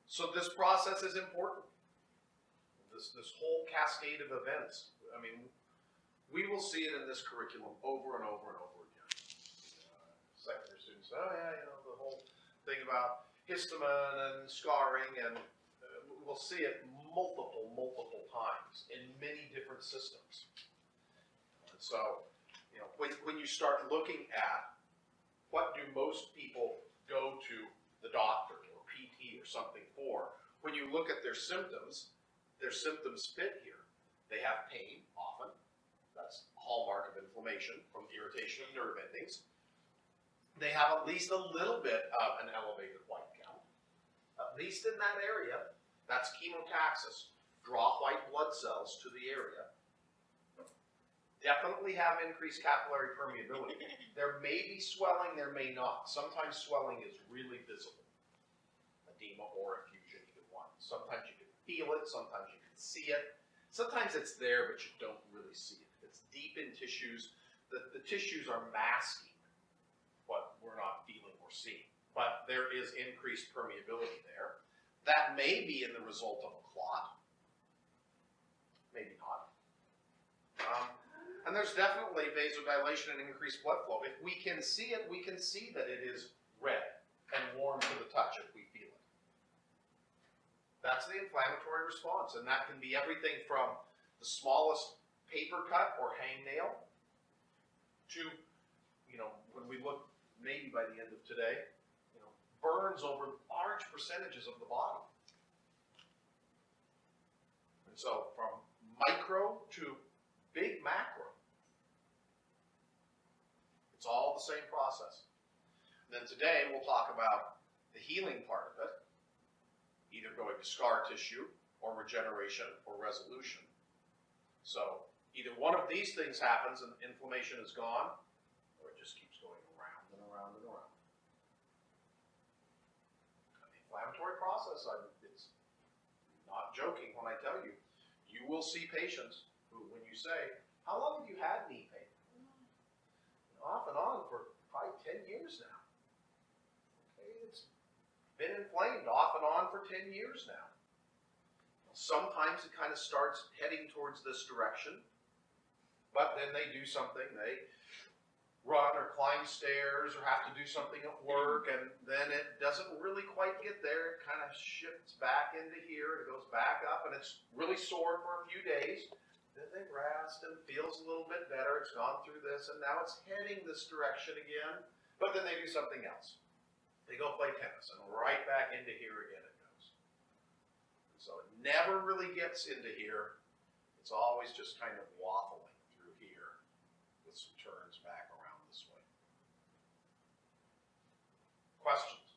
So this process is important. This whole cascade of events. I mean, we will see it in this curriculum over and over and over again. Secondary students, oh yeah, the whole thing about histamine and scarring, and we'll see it multiple times in many different systems. And so, when you start looking at what do most people go to the doctor or PT or something for, when you look at their symptoms fit here. They have pain often. That's a hallmark of inflammation from irritation of nerve endings. They have at least a little bit of an elevated white count, at least in that area. That's chemotaxis. Draw white blood cells to the area. Definitely have increased capillary permeability. There may be swelling, there may not. Sometimes swelling is really visible. Edema or effusion, either one. Sometimes you can feel it, sometimes you can see it. Sometimes it's there, but you don't really see it. It's deep in tissues. The tissues are masking what we're not feeling or seeing. But there is increased permeability there. That may be in the result of a clot. Maybe not. And there's definitely vasodilation and increased blood flow. If we can see it, we can see that it is red and warm to the touch if we feel it. That's the inflammatory response, and that can be everything from the smallest paper cut or hangnail to, when we look maybe by the end of today, burns over large percentages of the body. And so from micro to big macro, it's all the same process. And then today we'll talk about the healing part of it, either going to scar tissue or regeneration or resolution. So either one of these things happens and inflammation is gone, or it just keeps going around and around and around. And the inflammatory process, it's not joking when I tell you, you will see patients who, when you say, how long have you had knee pain? Off and on for probably 10 years now. Okay, it's been inflamed off and on for 10 years now. Sometimes it kind of starts heading towards this direction, but then they do something, they run or climb stairs or have to do something at work, and then it doesn't really quite get there. It kind of shifts back into here, it goes back up, and it's really sore for a few days. Then they rest and feels a little bit better. It's gone through this, and now it's heading this direction again. But then they do something else. They go play tennis, and right back into here again it goes. And so it never really gets into here. It's always just kind of waffling through here with some turns back around this way. Questions?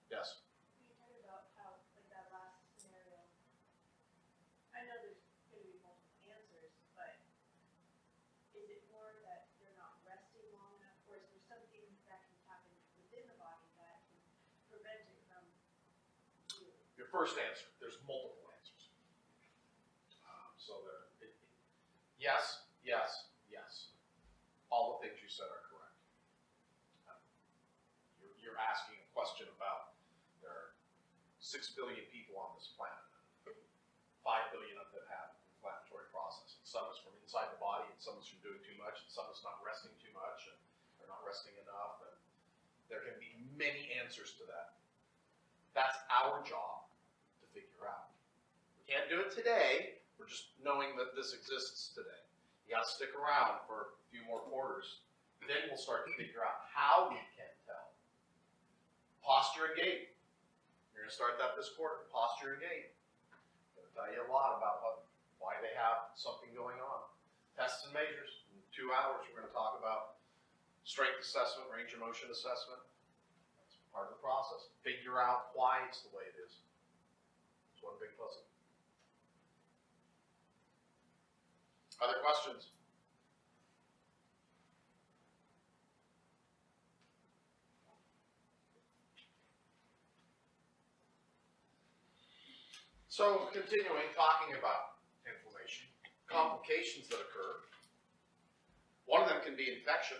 Yes? First answer, there's multiple answers. Yes, yes, yes. All the things you said are correct. You're asking a question about there are 6 billion people on this planet. 5 billion of them have inflammatory process. And some is from inside the body, and some is from doing too much, and some is not resting too much, and they're not resting enough. And there can be many answers to that. That's our job to figure out. We can't do it today. We're just knowing that this exists today. You got to stick around for a few more quarters. Then we'll start to figure out how we can tell. Posture and gait. You're going to start that this quarter. Posture and gait. I'm going to tell you a lot about why they have something going on. Tests and measures. In 2 hours, we're going to talk about strength assessment, range of motion assessment. That's part of the process. Figure out why it's the way it is. It's one big puzzle. Other questions? So, continuing talking about inflammation, complications that occur. One of them can be infection.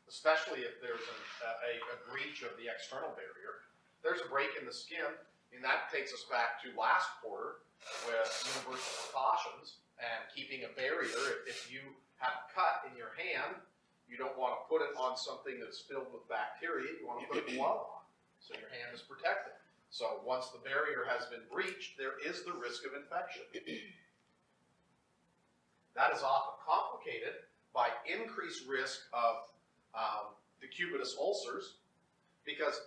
especially if there's a breach of the external barrier. There's a break in the skin, and that takes us back to last quarter with universal precautions and keeping a barrier. If you have a cut in your hand, you don't want to put it on something that's filled with bacteria. You want to put a glove on, so your hand is protected. So once the barrier has been breached, there is the risk of infection. That is often complicated by increased risk of decubitus ulcers, because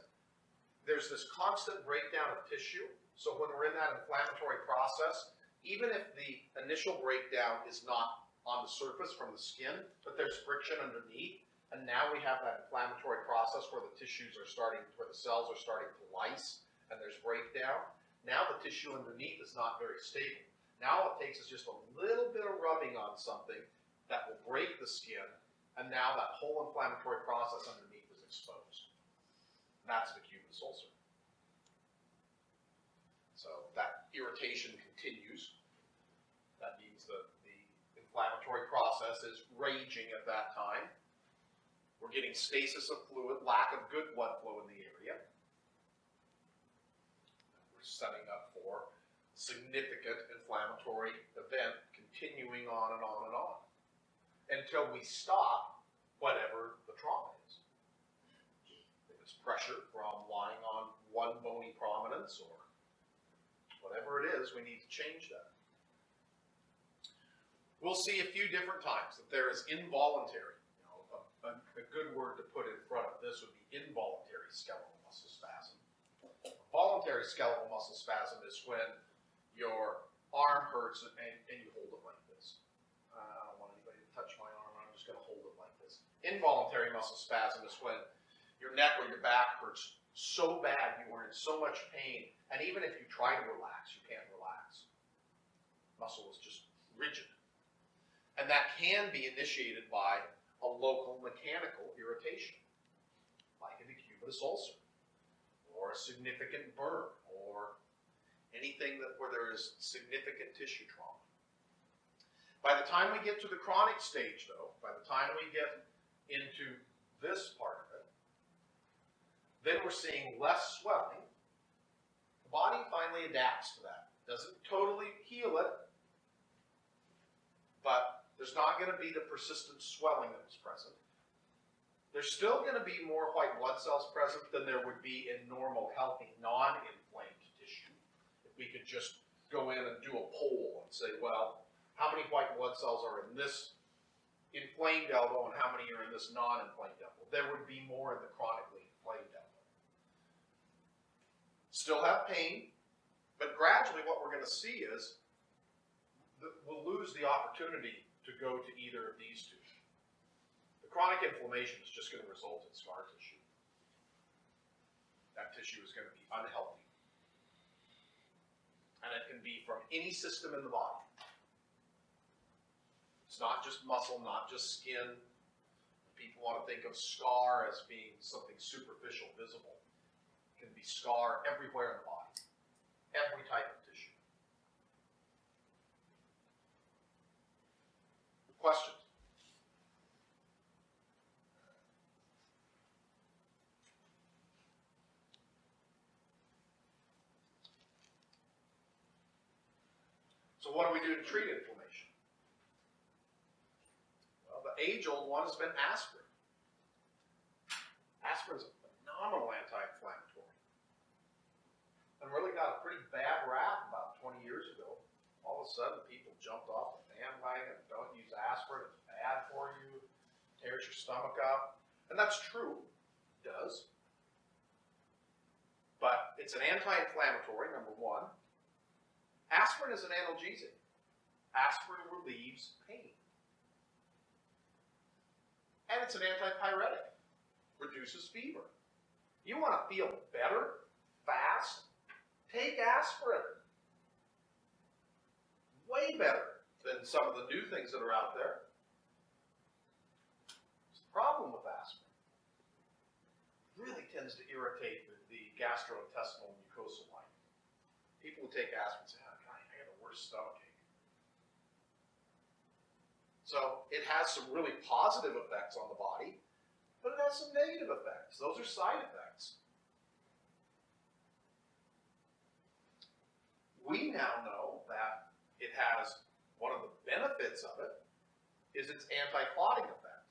there's this constant breakdown of tissue. So when we're in that inflammatory process, even if the initial breakdown is not on the surface from the skin, but there's friction underneath, and now we have that inflammatory process where the tissues are starting, where the cells are starting to lyse, and there's breakdown. Now the tissue underneath is not very stable. Now all it takes is just a little bit of rubbing on something that will break the skin, and now that whole inflammatory process underneath is exposed. That's the decubitus ulcer. So that irritation continues. That means that the inflammatory process is raging at that time. We're getting stasis of fluid, lack of good blood flow in the area. We're setting up for significant inflammatory event continuing on and on and on until we stop whatever the trauma is. If it's pressure from lying on one bony prominence or whatever it is, we need to change that. We'll see a few different times that there is involuntary, a good word to put in front of this would be involuntary skeletal muscle spasm. Voluntary skeletal muscle spasm is when your arm hurts and you hold it like this. I don't want anybody to touch my arm, I'm just going to hold it like this. Involuntary muscle spasm is when your neck or your back hurts so bad, you are in so much pain, and even if you try to relax, you can't relax. Muscle is just rigid. And that can be initiated by a local mechanical irritation, like a decubitus ulcer, or a significant burn, or anything where there is significant tissue trauma. By the time we get to the chronic stage, though, by the time we get into this part of it, then we're seeing less swelling. The body finally adapts to that. Doesn't totally heal it, but there's not going to be the persistent swelling that was present. There's still going to be more white blood cells present than there would be in normal, healthy, non-inflamed tissue. If we could just go in and do a poll and say, well, how many white blood cells are in this inflamed elbow and how many are in this non-inflamed elbow? There would be more in the chronically inflamed elbow. Still have pain, but gradually what we're going to see is that we'll lose the opportunity to go to either of these two. The chronic inflammation is just going to result in scar tissue. That tissue is going to be unhealthy. And it can be from any system in the body. It's not just muscle, not just skin. People want to think of scar as being something superficial, visible. It can be scar everywhere in the body. Every type of tissue. Questions? So what do we do to treat inflammation? Well, the age-old one has been aspirin. Aspirin is a phenomenal anti-inflammatory. And really got a pretty bad rap about 20 years ago. All of a sudden, people jumped off the bandwagon and don't use aspirin. It's bad for you. Tears your stomach up. And that's true. It does. But it's an anti-inflammatory, number one. Aspirin is an analgesic. Aspirin relieves pain. And it's an antipyretic. Reduces fever. You want to feel better, fast? Take aspirin. Way better than some of the new things that are out there. There's a problem with aspirin. It really tends to irritate the gastrointestinal mucosal lining. People who take aspirin say, oh, God, I got the worst stomach ache. So it has some really positive effects on the body, but it has some negative effects. Those are side effects. We now know that it has, one of the benefits of it is its anti-clotting effect.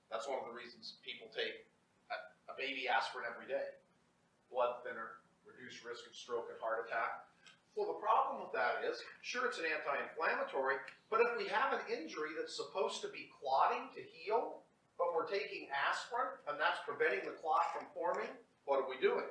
That's one of the reasons people take a baby aspirin every day. Blood thinner, reduced risk of stroke and heart attack. Well, the problem with that is, sure, it's an anti-inflammatory, but if we have an injury that's supposed to be clotting to heal, but we're taking aspirin, and that's preventing the clot from forming, what are we doing?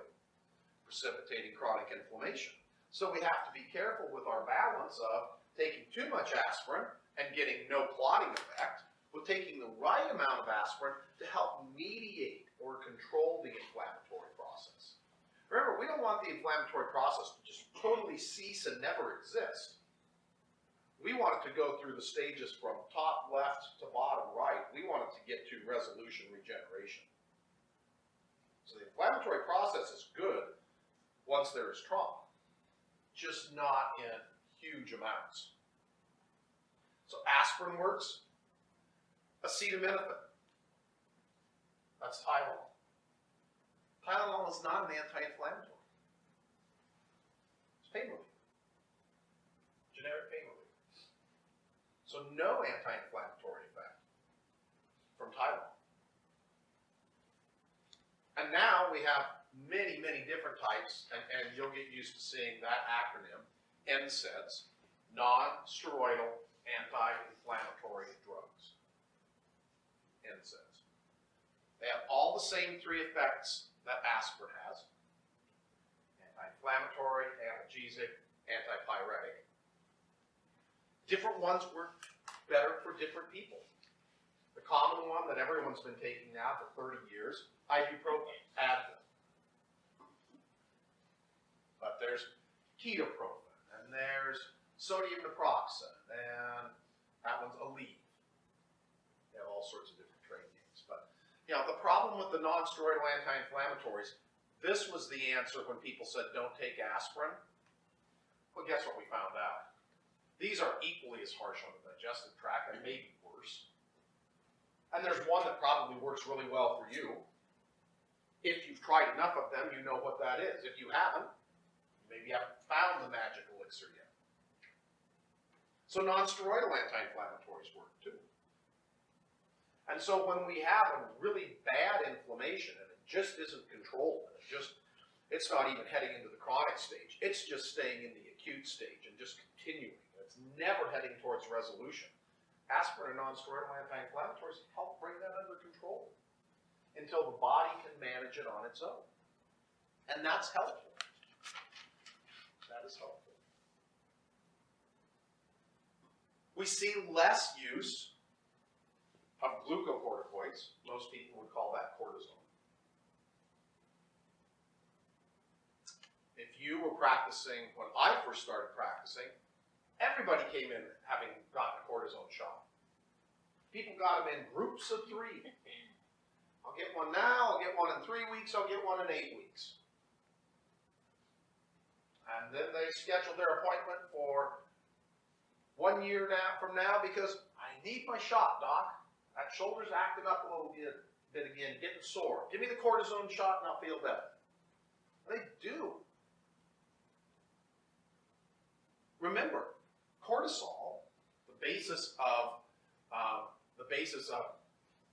Precipitating chronic inflammation. So we have to be careful with our balance of taking too much aspirin and getting no clotting effect, with taking the right amount of aspirin to help mediate or control the inflammatory process. Remember, we don't want the inflammatory process to just totally cease and never exist. We want it to go through the stages from top left to bottom right. We want it to get to resolution regeneration. So the inflammatory process is good once there is trauma, just not in huge amounts. So aspirin works. Acetaminophen. That's Tylenol. Tylenol is not an anti-inflammatory. It's pain reliever. Generic pain reliever. So no anti-inflammatory effect from Tylenol. And now we have many, many different types, and you'll get used to seeing that acronym, NSAIDs, non-steroidal anti-inflammatory drugs. NSAIDs. They have all the same three effects that aspirin has: anti-inflammatory, analgesic, antipyretic. Different ones work better for different people. The common one that everyone's been taking now for 30 years, ibuprofen, Advil. But there's ketoprofen, and there's sodium naproxen, and that one's Aleve. They have all sorts of different trade names. But you know, the problem with the non-steroidal anti-inflammatories, this was the answer when people said don't take aspirin. Well, guess what we found out? These are equally as harsh on the digestive tract, and maybe worse. And there's one that probably works really well for you. If you've tried enough of them, you know what that is. If you haven't, maybe you haven't found the magic elixir yet. So non-steroidal anti-inflammatories work too. And so when we have a really bad inflammation and it just isn't controlled, it's not even heading into the chronic stage, it's just staying in the acute stage and just continuing. It's never heading towards resolution. Aspirin and non-steroidal anti-inflammatories help bring that under control until the body can manage it on its own. And that's helpful. That is helpful. We see less use of glucocorticoids. Most people would call that cortisone. If you were practicing, when I first started practicing, everybody came in having gotten a cortisone shot. People got them in groups of 3. I'll get one now, I'll get one in 3 weeks, I'll get one in 8 weeks. And then they scheduled their appointment for 1 year from now because I need my shot, doc. That shoulder's acting up a little bit again, getting sore. Give me the cortisone shot and I'll feel better. They do. Remember, cortisol, the basis of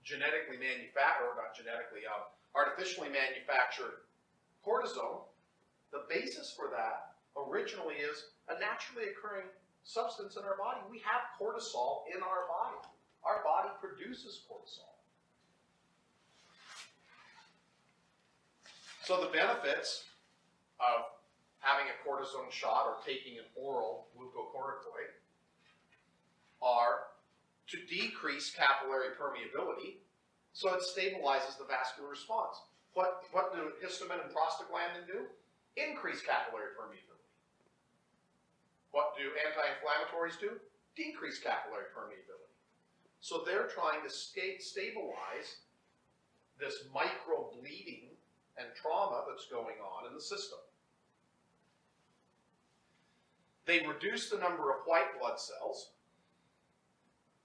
genetically manufactured, or not genetically, artificially manufactured cortisone, the basis for that originally is a naturally occurring substance in our body. We have cortisol in our body. Our body produces cortisol. So the benefits of having a cortisone shot or taking an oral glucocorticoid are to decrease capillary permeability, so it stabilizes the vascular response. What do histamine and prostaglandin do? Increase capillary permeability. What do anti-inflammatories do? Decrease capillary permeability. So they're trying to stabilize this micro-bleeding and trauma that's going on in the system. They reduce the number of white blood cells.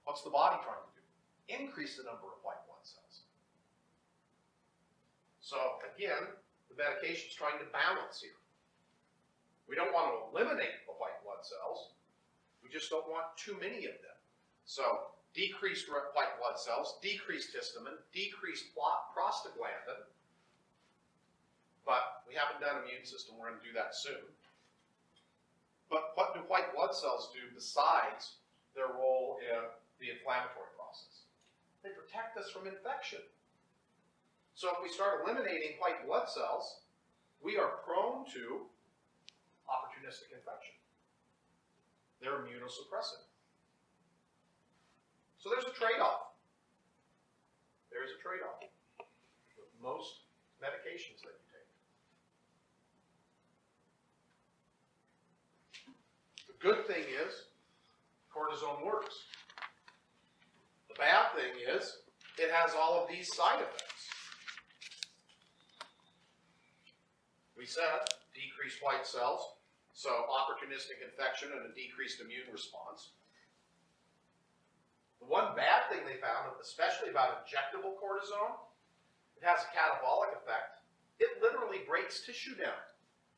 What's the body trying to do? Increase the number of white blood again, the medication is trying to balance here. We don't want to eliminate the white blood cells. We just don't want too many of them. So decreased white blood cells, decreased histamine, decreased prostaglandin. But we haven't done immune system. We're going to do that soon. But what do white blood cells do besides their role in the inflammatory process? They protect us from infection. So if we start eliminating white blood cells, we are prone to opportunistic infection. They're immunosuppressive. So there's a trade-off. There is a trade-off with most medications that you take. The good thing is cortisone works. The bad thing is it has all of these side effects. We said decreased white cells, so opportunistic infection and a decreased immune response. The one bad thing they found, especially about injectable cortisone, it has a catabolic effect. It literally breaks tissue down.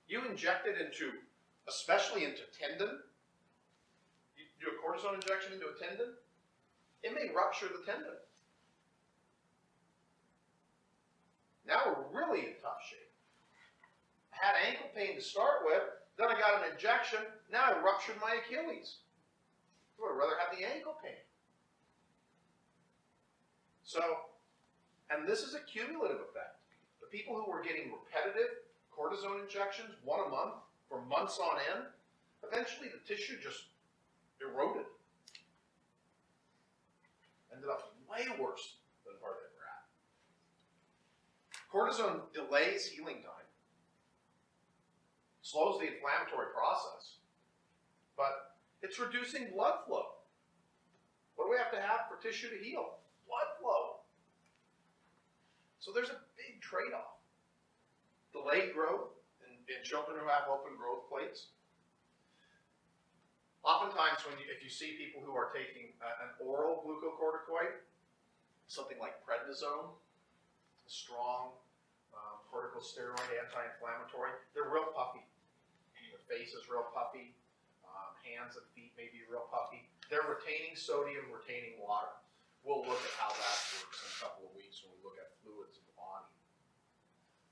You inject it into, especially into tendon, you do a cortisone injection into a tendon, it may rupture the tendon. Now we're really in tough shape. I had ankle pain to start with, then I got an injection, now I ruptured my Achilles. I would rather have the ankle pain. So, and this is a cumulative effect. The people who were getting repetitive cortisone injections, one a month, for months on end, eventually the tissue just eroded. Ended up way worse than where they were at. Cortisone delays healing time, slows the inflammatory process, but it's reducing blood flow. What do we have to have for tissue to heal? Blood flow. So there's a big trade-off. Delayed growth in children who have open growth plates. Oftentimes, if you see people who are taking an oral glucocorticoid, something like prednisone, a strong corticosteroid, anti-inflammatory, they're real puffy. Their face is real puffy. Hands and feet may be real puffy. They're retaining sodium, retaining water. We'll look at how that works in a couple of weeks when we look at fluids in the body.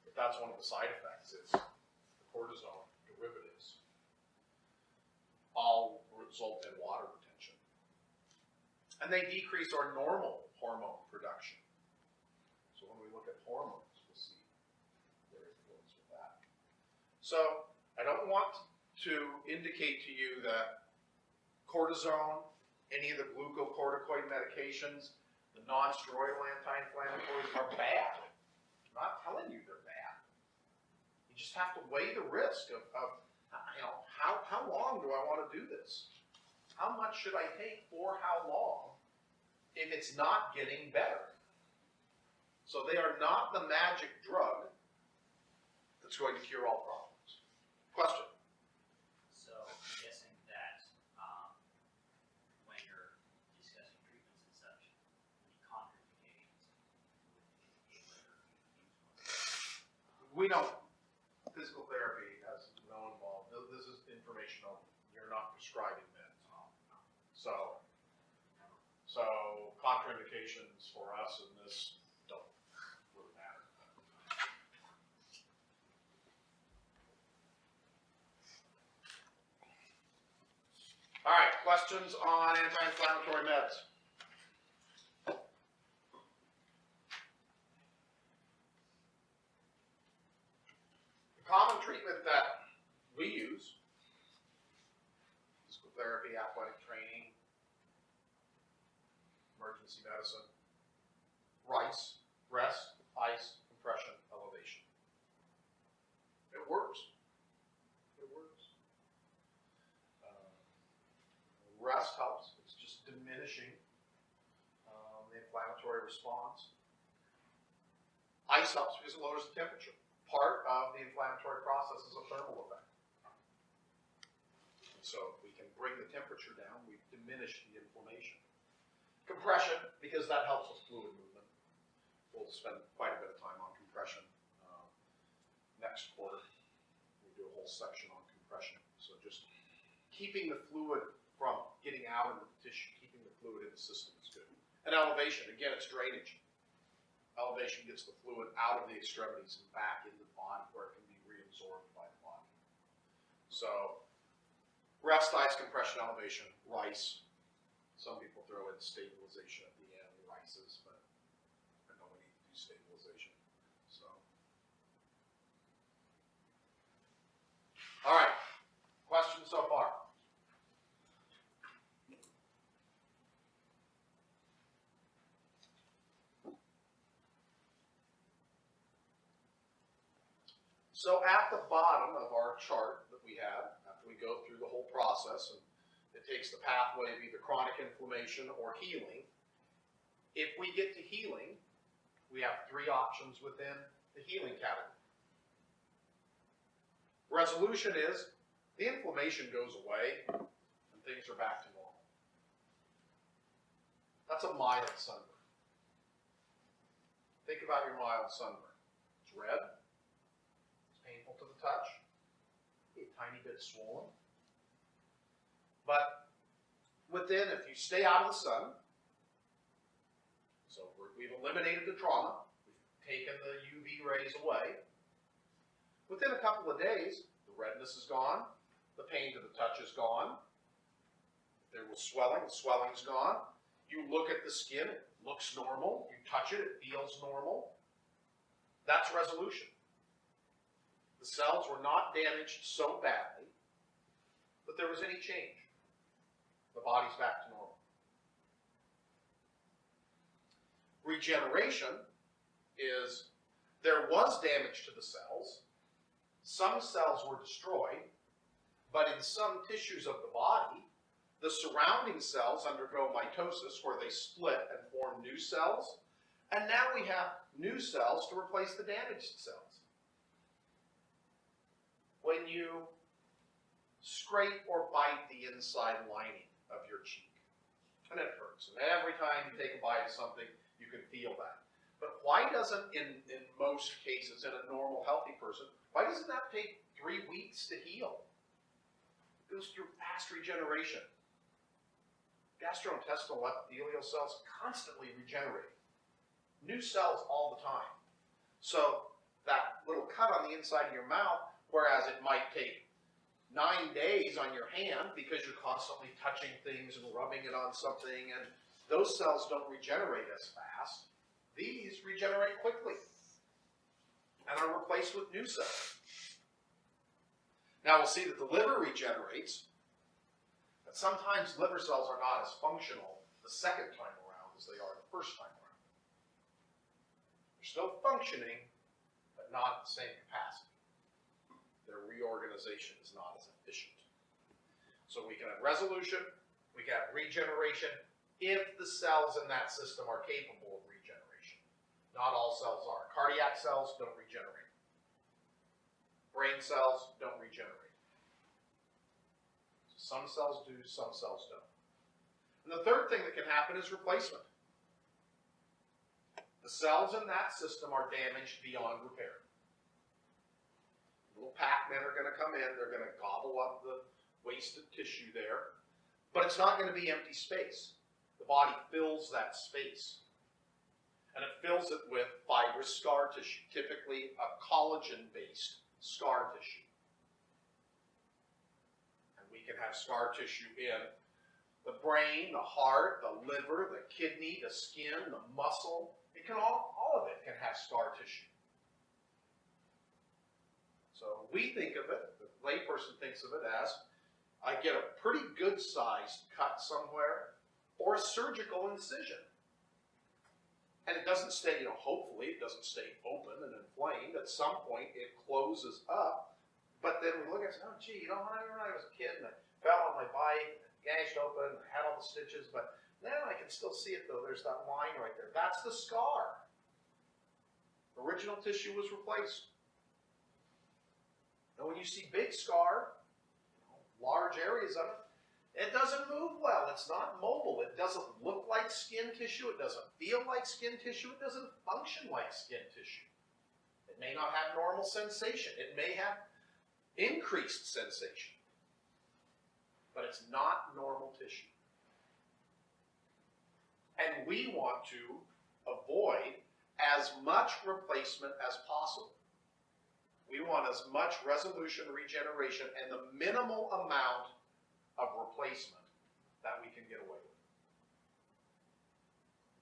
But that's one of the side effects is the cortisone derivatives all result in water retention. And they decrease our normal hormone production. So when we look at hormones, we'll see their influence with that. So I don't want to indicate to you that cortisone, any of the glucocorticoid medications, the non-steroidal anti-inflammatories are bad. I'm not telling you they're bad. You just have to weigh the risk of how long do I want to do this? How much should I take for how long if it's not getting better? So they are not the magic drug that's going to cure all problems. Question? So I'm guessing that when you're discussing treatments and such, the contraindications would indicate whether you use one. We don't. Physical therapy has no involved. This is informational. You're not prescribing meds. So contraindications for us in this don't really matter. All right, questions on anti-inflammatory meds? The common treatment that we use, physical therapy, athletic training, emergency medicine, RICE, rest, ice, compression, elevation. It works. It works. Rest helps. It's just diminishing the inflammatory response. Ice helps because it lowers the temperature. Part of the inflammatory process is a thermal effect. So if we can bring the temperature down, we diminish the inflammation. Compression, because that helps with fluid movement. We'll spend quite a bit of time on compression whole section on compression. So just keeping the fluid from getting out into the tissue, keeping the fluid in the system is good. And elevation, again, it's drainage. Elevation gets the fluid out of the extremities and back into the body where it can be reabsorbed by the body. So, rest, ice, compression, elevation, rice. Some people throw in stabilization at the end, rices, but I know we need to do stabilization. So, all right. Questions so far? So at the bottom of our chart that we have, after we go through the whole process, and it takes the pathway of either chronic inflammation or healing, if we get to healing, we have three options within the healing category. Resolution is the inflammation goes away and things are back to normal. That's a mild sunburn. Think about your mild sunburn. It's red. Painful to the touch, a tiny bit swollen. But within, if you stay out of the sun, so we've eliminated the trauma, we've taken the UV rays away, within a couple of days, the redness is gone, the pain to the touch is gone. If there was swelling, the swelling's gone. You look at the skin, it looks normal. You touch it, it feels normal. That's resolution. The cells were not damaged so badly that there was any change. The body's back to normal. Regeneration is there was damage to the cells. Some cells were destroyed, but in some tissues of the body, the surrounding cells undergo mitosis where they split and form new cells, and now we have new cells to replace the damaged cells. When you scrape or bite the inside lining of your cheek, and it hurts. And every time you take a bite of something, you can feel that. But why doesn't, in most cases, in a normal, healthy person, why doesn't that take 3 weeks to heal? It goes through fast regeneration. Gastrointestinal epithelial cells constantly regenerate. New cells all the time. So that little cut on the inside of your mouth, whereas it might take 9 days on your hand because you're constantly touching things and rubbing it on something, and those cells don't regenerate as fast. These regenerate quickly and are replaced with new cells. Now we'll see that the liver regenerates, but sometimes liver cells are not as functional the second time around as they are the first time around. They're still functioning, but not at the same capacity. Their reorganization is not as efficient. So we can have resolution, we can have regeneration, if the cells in that system are capable of regeneration. Not all cells are. Cardiac cells don't regenerate. Brain cells don't regenerate. Some cells do, some cells don't. And the third thing that can happen is replacement. The cells in that system are damaged beyond repair. Little Pac-Men are going to come in, they're going to gobble up the wasted tissue there, but it's not going to be empty space. The body fills that space. And it fills it with fibrous scar tissue, typically a collagen-based scar tissue. And we can have scar tissue in the brain, the heart, the liver, the kidney, the skin, the muscle. It can all of it can have scar tissue. So we think of it, the layperson thinks of it as, I get a pretty good sized cut somewhere or a surgical incision. And it doesn't stay, hopefully it doesn't stay open and inflamed. At some point it closes up, but then we look at it and say, oh gee, I remember when I was a kid and I fell on my bike, gashed open, I had all the stitches, but now I can still see it though, there's that line right there. That's the scar. Original tissue was replaced. And when you see big scar, large areas of it, it doesn't move well. It's not mobile. It doesn't look like skin tissue. It doesn't feel like skin tissue. It doesn't function like skin tissue. It may not have normal sensation. It may have increased sensation, but it's not normal tissue. And we want to avoid as much replacement as possible. We want as much resolution, regeneration, and the minimal amount of replacement that we can get away with.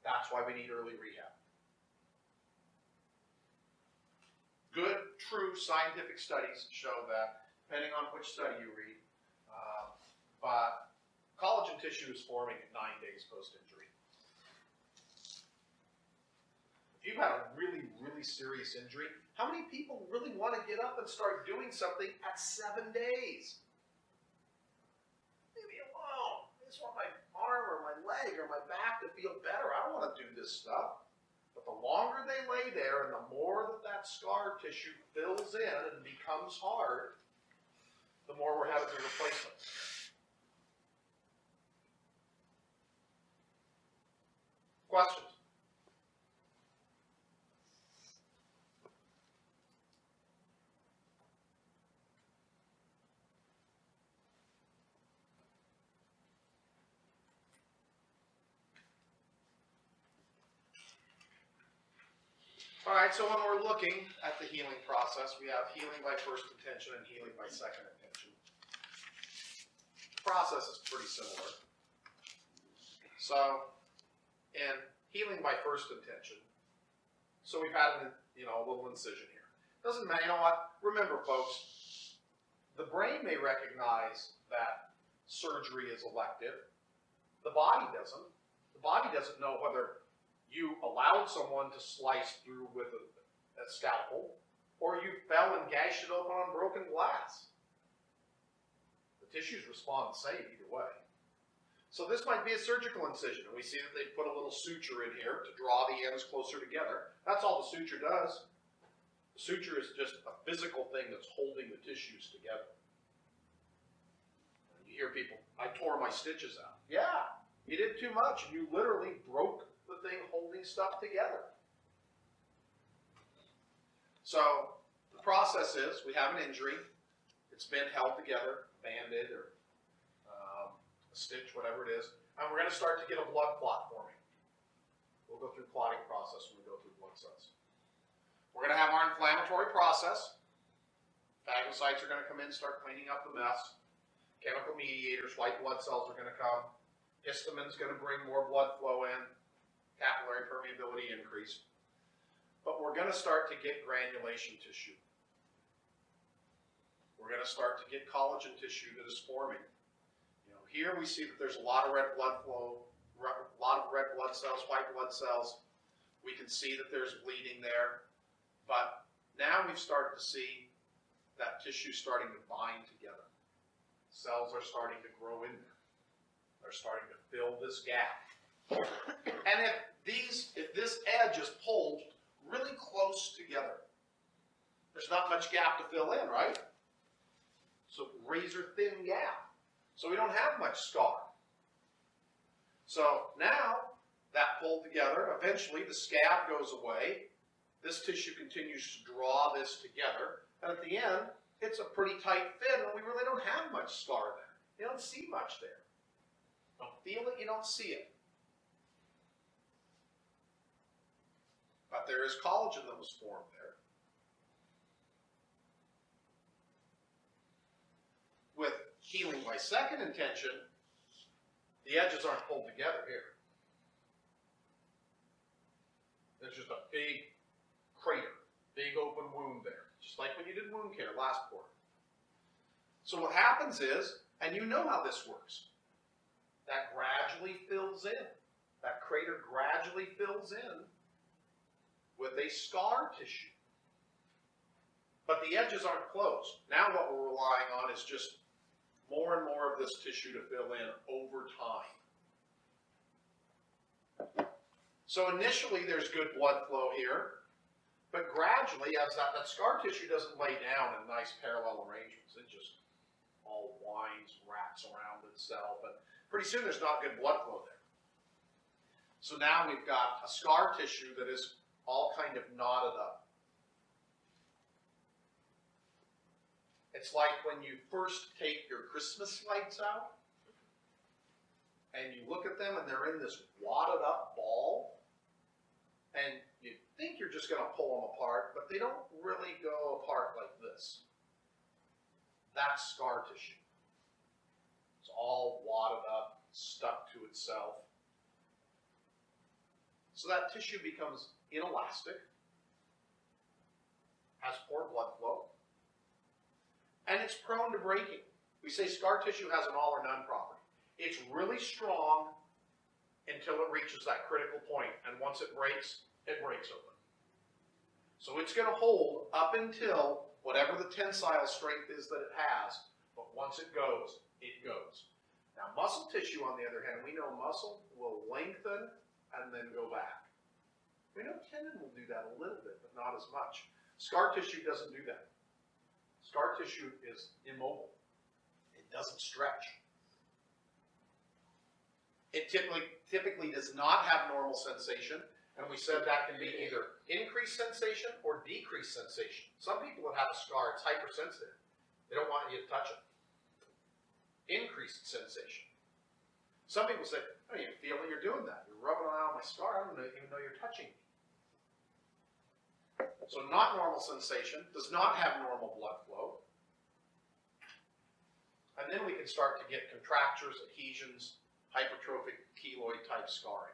That's why we need early rehab. Good, true scientific studies show that, depending on which study you read, but collagen tissue is forming at 9 days post-injury. If you've had a really, really serious injury, how many people really want to get up and start doing something at 7 days? Leave me alone. I just want my arm or my leg or my back to feel better. I don't want to do this stuff. But the longer they lay there and the more that that scar tissue fills in and becomes hard, the more we're having to replace it. Questions? All right, so when we're looking at the healing process, we have healing by first intention and healing by second intention. The process is pretty similar. So, in healing by first intention, so we've had a little incision here. Doesn't matter, you know what? Remember, folks, the brain may recognize that surgery is elective. The body doesn't. The body doesn't know whether you allowed someone to slice through with a scalpel, or you fell and gashed it open on broken glass. The tissues respond the same either way. So this might be a surgical incision, and we see that they put a little suture in here to draw the ends closer together. That's all the suture does. The suture is just a physical thing that's holding the tissues together. You hear people, I tore my stitches out. Yeah, you did too much, and you literally broke the thing holding stuff together. So the process is we have an injury, it's been held together, banded or a stitch, whatever it is, and we're going to start to get a blood clot forming. We'll go through clotting process when we go through blood cells. We're going to have our inflammatory process. Phagocytes are going to come in and start cleaning up the mess. Chemical mediators, white blood cells are going to come. Histamine's going to bring more blood flow in. Capillary permeability increase. But we're going to start to get granulation tissue. We're going to start to get collagen tissue that is forming. Here we see that there's a lot of red blood flow, a lot of red blood cells, white blood cells. We can see that there's bleeding there. But now we've started to see that tissue starting to bind together. Cells are starting to grow in there. They're starting to fill this gap. And if this edge is pulled really close together, there's not much gap to fill in, right? So razor thin gap. So we don't have much scar. So now that pulled together, eventually the scab goes away. This tissue continues to draw this together. And at the end, it's a pretty tight fit, and we really don't have much scar there. You don't see much there. You don't feel it, you don't see it. But there is collagen that was formed there. With healing by second intention, the edges aren't pulled together here. There's just a big crater, big open wound there, just like when you did wound care last quarter. So what happens is, and you know how this works, that gradually fills in. That crater gradually fills in with a scar tissue. But the edges aren't closed. Now what we're relying on is just more and more of this tissue to fill in over time. So initially there's good blood flow here, but gradually as that scar tissue doesn't lay down in nice parallel arrangements, it just all winds, wraps around itself, and pretty soon there's not good blood flow there. So now we've got a scar tissue that is all kind of knotted up. It's like when you first take your Christmas lights out and you look at them and they're in this wadded up ball, and you think you're just going to pull them apart, but they don't really go apart like this. That's scar tissue. It's all wadded up, stuck to itself. So that tissue becomes inelastic, has poor blood flow, and it's prone to breaking. We say scar tissue has an all or none property. It's really strong until it reaches that critical point, and once it breaks open. So it's going to hold up until whatever the tensile strength is that it has, but once it goes, it goes. Now muscle tissue, on the other hand, we know muscle will lengthen and then go back. We know tendon will do that a little bit, but not as much. Scar tissue doesn't do that. Scar tissue is immobile. It doesn't stretch. It typically does not have normal sensation, and we said that can be either increased sensation or decreased sensation. Some people that have a scar, it's hypersensitive. They don't want you to touch it. Increased sensation. Some people say, I don't even feel that you're doing that. You're rubbing on my scar. I don't even know you're touching me. So not normal sensation, does not have normal blood flow. And then we can start to get contractures, adhesions, hypertrophic keloid type scarring.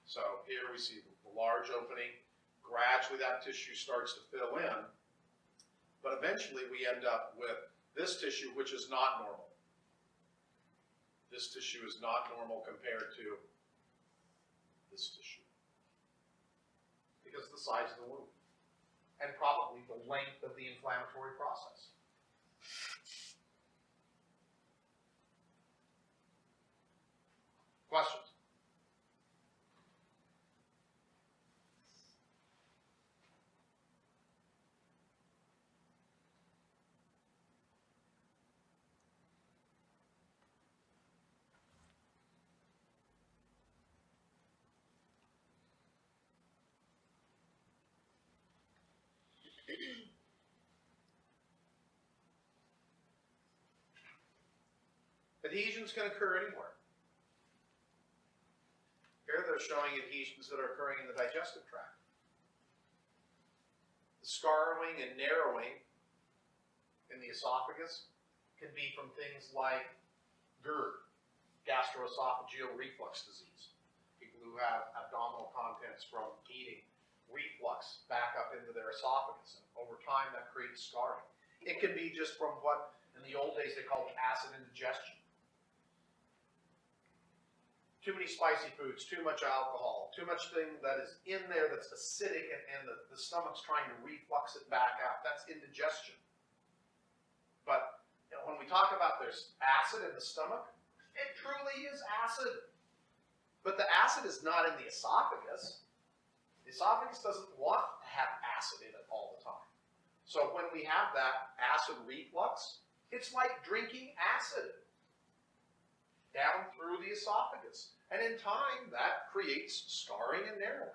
So here we see the large opening. Gradually that tissue starts to fill in, but eventually we end up with this tissue, which is not normal. This tissue is not normal compared to this tissue because of the size of the wound and probably the length of the inflammatory process. Questions? Adhesions can occur anywhere. Here they're showing adhesions that are occurring in the digestive tract. The scarring and narrowing in the esophagus can be from things like GERD, gastroesophageal reflux disease. People who have abdominal contents from eating reflux back up into their esophagus, and over time that creates scarring. It can be just from what in the old days they called acid indigestion. Too many spicy foods, too much alcohol, too much thing that is in there that's acidic, and the stomach's trying to reflux it back out. That's indigestion. But you know, when we talk about there's acid in the stomach, it truly is acid. But the acid is not in the esophagus. The esophagus doesn't want to have acid in it all the time. So when we have that acid reflux, it's like drinking acid down through the esophagus. And in time, that creates scarring and narrowing.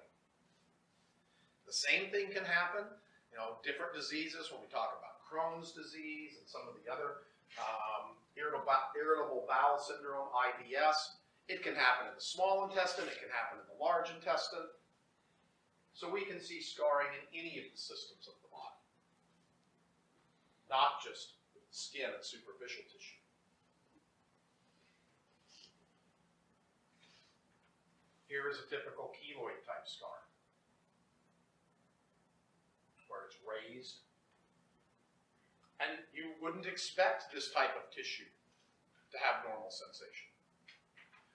The same thing can happen, you know, different diseases when we talk about Crohn's disease and some of the other irritable bowel syndrome, IBS. It can happen in the small intestine, it can happen in the large intestine. So we can see scarring in any of the systems of the body, not just skin and superficial tissue. Here is a typical keloid type scar, where it's raised. And you wouldn't expect this type of tissue to have normal sensation.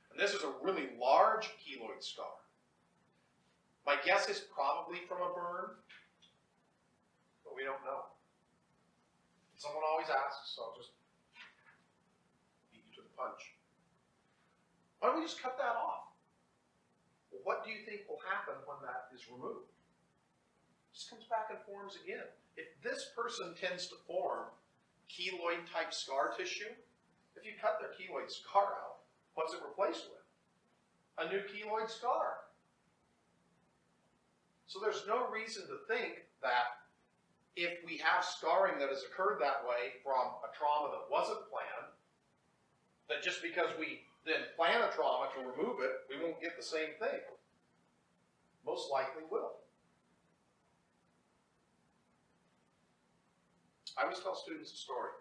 And this is a really large keloid scar. My guess is probably from a burn, but we don't know. Someone always asks, so I'll just beat you to the punch. Why don't we just cut that off? Well, what do you think will happen when that is removed? It just comes back and forms again. If this person tends to form keloid type scar tissue, if you cut their keloid scar out, what's it replaced with? A new keloid scar. So there's no reason to think that if we have scarring that has occurred that way from a trauma that wasn't planned, that just because we then plan a trauma to remove it, we won't get the same thing. Most likely will. I always tell students a story.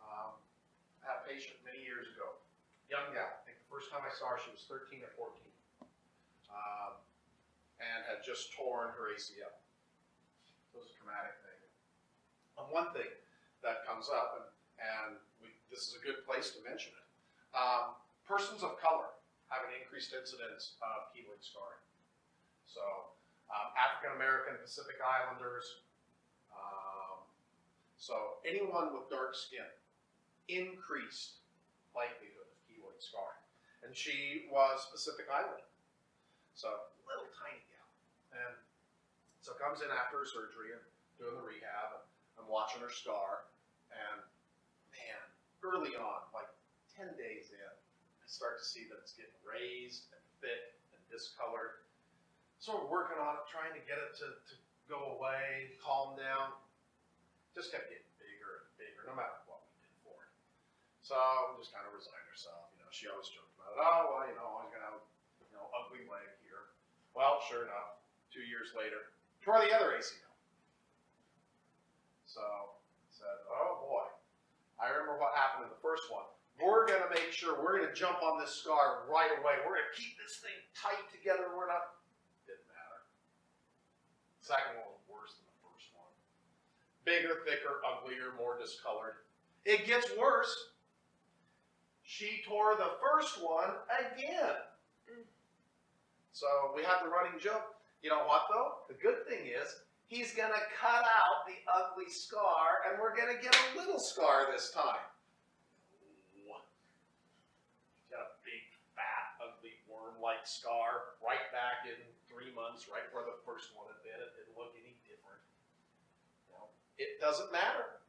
I had a patient many years ago, young gal. I think the first time I saw her, she was 13 or 14, and had just torn her ACL. It was a traumatic thing. And one thing that comes up, and this is a good place to mention it, persons of color have an increased incidence of keloid scarring. So African American, Pacific Islanders, so anyone with dark skin, increased likelihood of keloid scarring. And she was Pacific Islander, so little tiny gal. And so comes in after her surgery and doing the rehab, and I'm watching her scar, and man, early on, like 10 days in, I start to see that it's getting raised and thick and discolored. So we're working on it, trying to get it to go away, calm down. Just kept getting bigger and bigger, no matter what we did for it. So we just kind of resigned herself. You know, she always joked about it. Oh, well, you know, always gonna have, you know, ugly leg here. Well, sure enough, 2 years later, tore the other ACL. So I said, oh boy, I remember what happened in the first one. We're gonna make sure we're gonna jump on this scar right away. We're gonna keep this thing tight together. We're not. Didn't matter. The second one was worse than the first one. Bigger, thicker, uglier, more discolored. It gets worse. She tore the first one again. So we have the running joke. You know what though? The good thing is he's going to cut out the ugly scar and we're going to get a little scar this time. Got a big, fat, ugly, worm-like scar right back in 3 months, right where the first one had been. It didn't look any different. It doesn't matter.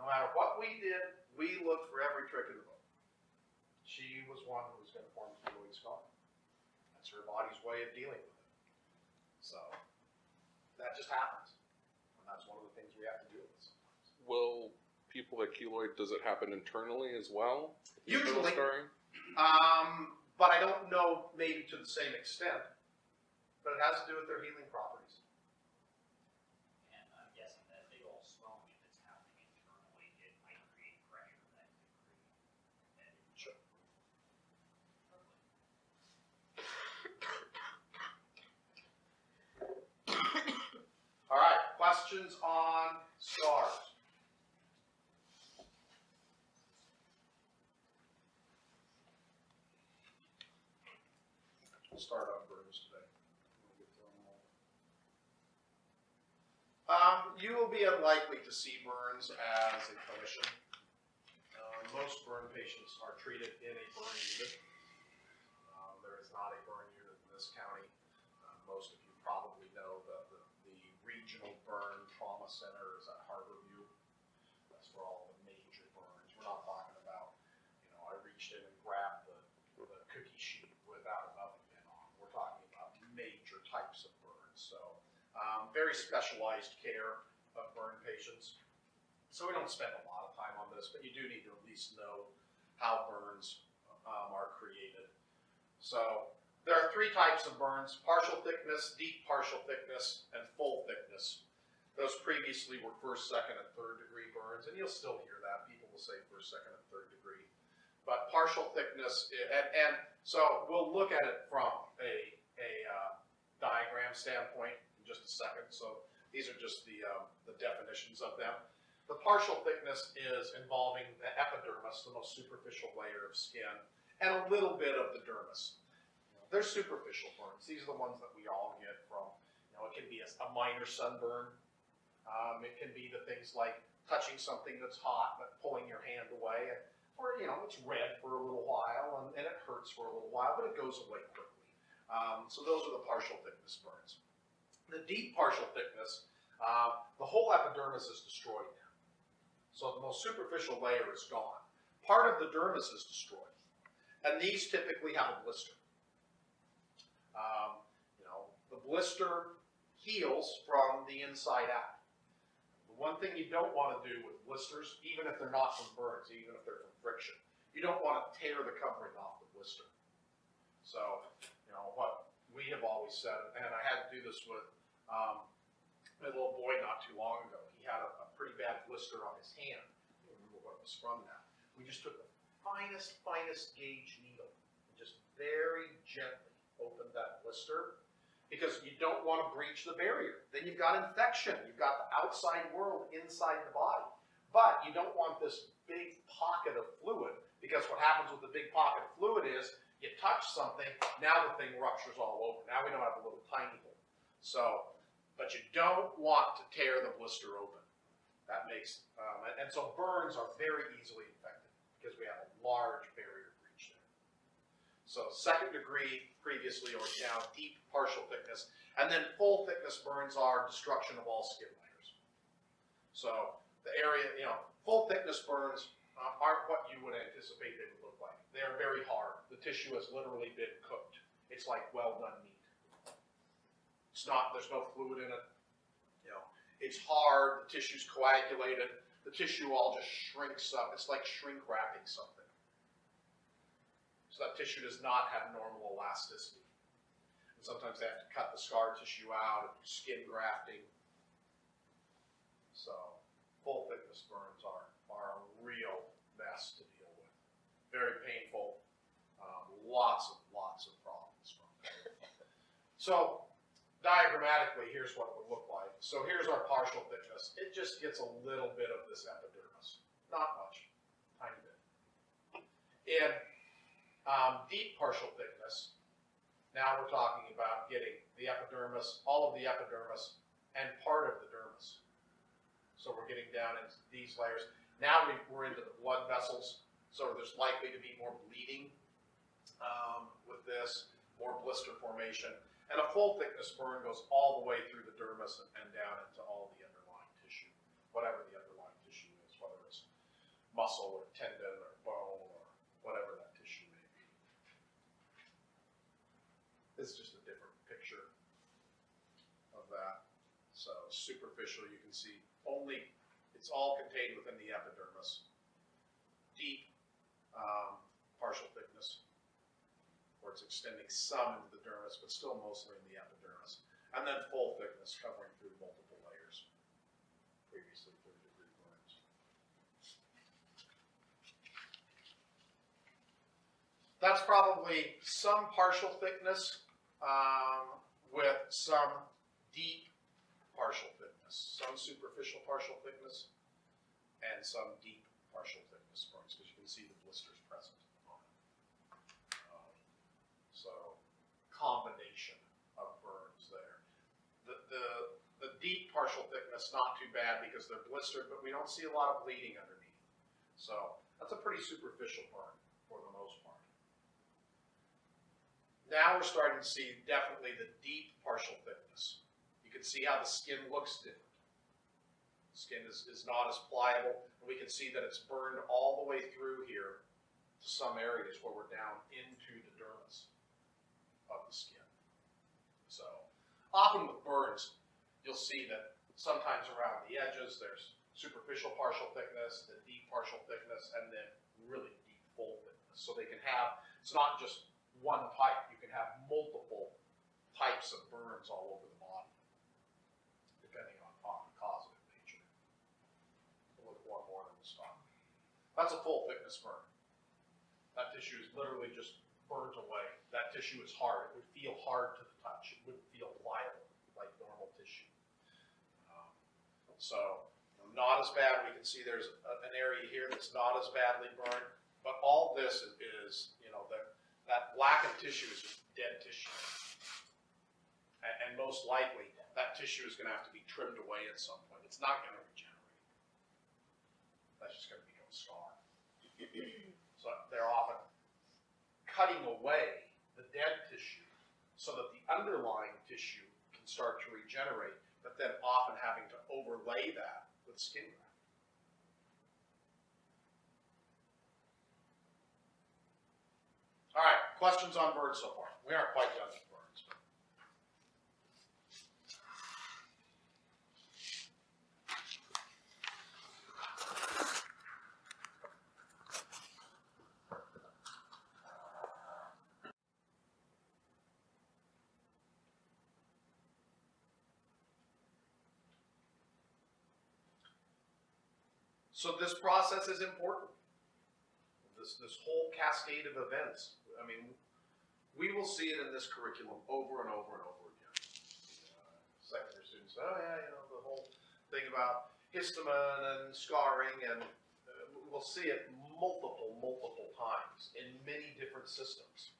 No matter what we did, we looked for every trick in the book. She was one who was going to form a keloid scar. That's her body's way of dealing with it. So that just happens. And that's one of the things we have to deal with sometimes. Will people with keloid, does it happen internally as well? Usually. Scarring? But I don't know maybe to the same extent. But it has to do with their healing properties. And I'm guessing that big old swelling, if it's happening internally, it might create pressure that could create. Sure. All right, questions on scars? We'll start on burns today. We'll get to them all. You will be unlikely to see burns as a clinician. Most burn patients are treated in a burn unit. There is not a burn unit in this county. Most of you probably know that the regional burn trauma center is at Harborview. That's for all the major burns. We're not talking about, you know, I reached in and grabbed the cookie sheet without an oven mitt on. We're talking about major types of burns. So very specialized care of burn patients. So we don't spend a lot of time on this, but you do need to at least know how burns are created. So there are 3 types of burns: partial thickness, deep partial thickness, and full thickness. Those previously were 1st, 2nd, and 3rd degree burns, and you'll still hear that. People will say 1st, 2nd, and 3rd degree. But partial thickness, and so we'll look at it from a diagram standpoint in just a second. So these are just the definitions of them. The partial thickness is involving the epidermis, the most superficial layer of skin, and a little bit of the dermis. They're superficial burns. These are the ones that we all get from, you know, it can be a minor sunburn. It can be the things like touching something that's hot but pulling your hand away, or, you know, it's red for a little while and it hurts for a little while, but it goes away quickly. So those are the partial thickness burns. The deep partial thickness, the whole epidermis is destroyed now. So the most superficial layer is gone. Part of the dermis is destroyed. And these typically have a blister. You know, the blister heals from the inside out. The one thing you don't want to do with blisters, even if they're not from burns, even if they're from friction, you don't want to tear the covering off the blister. So, what we have always said, and I had to do this with a little boy not too long ago. He had a pretty bad blister on his hand. I don't remember what it was from now. We just took the finest gauge needle and just very gently opened that blister, because you don't want to breach the barrier. Then you've got infection. You've got the outside world inside the body. But you don't want this big pocket of fluid, because what happens with the big pocket of fluid is you touch something, now the thing ruptures all over. Now we don't have a little tiny hole. So, but you don't want to tear the blister open. That makes, and so burns are very easily infected because we have a large barrier breach there. So second degree previously, or now deep partial thickness, and then full thickness burns are destruction of all skin layers. So the area, full thickness burns aren't what you would anticipate they would look like. They are very hard. The tissue has literally been cooked. It's like well done meat. It's not, there's no fluid in it. It's hard, the tissue's coagulated, the tissue all just shrinks up. It's like shrink wrapping something. So that tissue does not have normal elasticity. And sometimes they have to cut the scar tissue out and do skin grafting. So full thickness burns are a real mess to deal with. Very painful, lots of problems from it. So diagrammatically, here's what it would look like. So here's our partial thickness. It just gets a little bit of this epidermis. Not much, tiny bit. In deep partial thickness, now we're talking about getting the epidermis, all of the epidermis, and part of the dermis. So we're getting down into these layers. Now we're into the blood vessels, so there's likely to be more bleeding with this, more blister formation. And a full thickness burn goes all the way through the dermis and down into all the underlying tissue, whatever the underlying tissue is, whether it's muscle or tendon or bone or whatever that tissue may be. This is just a different picture of that. So superficial, you can see it's all contained within the epidermis. Deep partial thickness, where it's extending some into the dermis, but still mostly in the epidermis. And then full thickness covering through multiple layers, previously third-degree burns. That's probably some partial thickness with some deep partial thickness, some superficial partial thickness, and some deep partial thickness burns, because you can see the blisters present on it. So, combination of burns there. The deep partial thickness, not too bad because they're blistered, but we don't see a lot of bleeding underneath. So, that's a pretty superficial burn for the most part. Now we're starting to see definitely the deep partial thickness. You can see how the skin looks different. The skin is not as pliable, and we can see that it's burned all the way through here to some areas where we're down into the dermis of the skin. So often with burns, you'll see that sometimes around the edges there's superficial partial thickness, the deep partial thickness, and then really deep full thickness. So they can have, it's not just one type, you can have multiple types of burns all over the body, depending on the causative nature. We'll look at one more and we'll stop. That's a full thickness burn. That tissue is literally just burnt away. That tissue is hard. It would feel hard to the touch. It wouldn't feel pliable like normal tissue. So not as bad. We can see there's an area here that's not as badly burned, but all this is that blackened tissue is just dead tissue. And most likely, that tissue is going to have to be trimmed away at some point. It's not going to regenerate. That's just going to become scar. So they're often cutting away the dead tissue so that the underlying tissue can start to regenerate, but then often having to overlay that with skin graft. All right, questions on burns so far? We aren't quite done with burns. So this process is important. This whole cascade of events. I mean, we will see it in this curriculum over and over and over again. Secondary students, oh yeah, the whole thing about histamine and scarring, and we'll see it multiple times in many different systems.